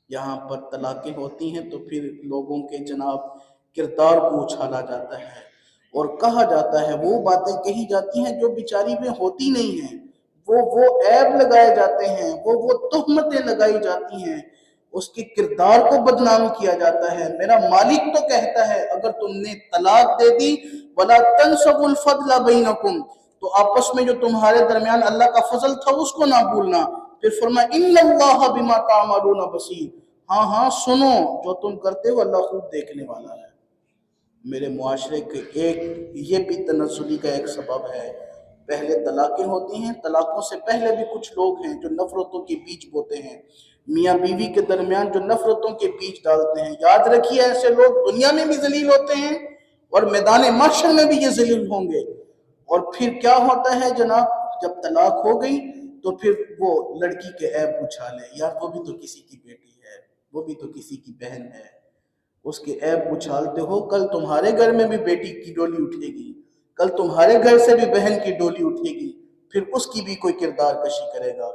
یہاں پر طلاقیں ہوتی ہیں تو پھر لوگوں کے جناب کردار کو اچھالا جاتا ہے اور کہا جاتا ہے، وہ باتیں کہی جاتی ہیں جو بیچاری میں ہوتی نہیں ہیں، وہ عیب لگائے جاتے ہیں، وہ تہمتیں لگائی جاتی ہیں، اس کے کردار کو بدنام کیا جاتا ہے۔ میرا مالک تو کہتا ہے اگر تم نے طلاق دے دی وَلَا تَنْسَبُوا الْفَضْلَ بَيْنَكُمْ، تو آپس میں جو تمہارے درمیان اللہ کا فضل تھا اس کو نہ بھولنا۔ پھر فرمایا إِنَّ اللَّهَ بِمَا تَعْمَلُونَ بَصِيرٌ، ہاں ہاں سنو، جو تم کرتے ہو اللہ خوب دیکھنے والا ہے۔ میرے معاشرے کے یہ بھی تنزلی کا ایک سبب ہے۔ پہلے طلاقیں ہوتی ہیں، طلاقوں سے پہلے بھی کچھ لوگ ہیں جو نفرتوں کے بیج بوتے ہیں، میاں بیوی کے درمیان جو نفرتوں کے بیج ڈالتے ہیں۔ یاد رکھیے ایسے لوگ دنیا میں بھی ذلیل ہوتے ہیں اور میدان محشر میں بھی یہ ذلیل ہوں گے۔ اور پھر کیا ہوتا ہے جناب، جب طلاق ہو گئی تو پھر وہ لڑکی کے عیب اچھالے، یار وہ بھی تو کسی کی بیٹی ہے، وہ بھی تو کسی کی بہن ہے، اس کے عیب اچھالتے ہو۔ کل تمہارے گھر میں بھی بیٹی کی ڈولی اٹھے گی، کل تمہارے گھر سے بھی بہن کی ڈولی اٹھے گی، پھر اس کی بھی کوئی کردار کشی کرے گا۔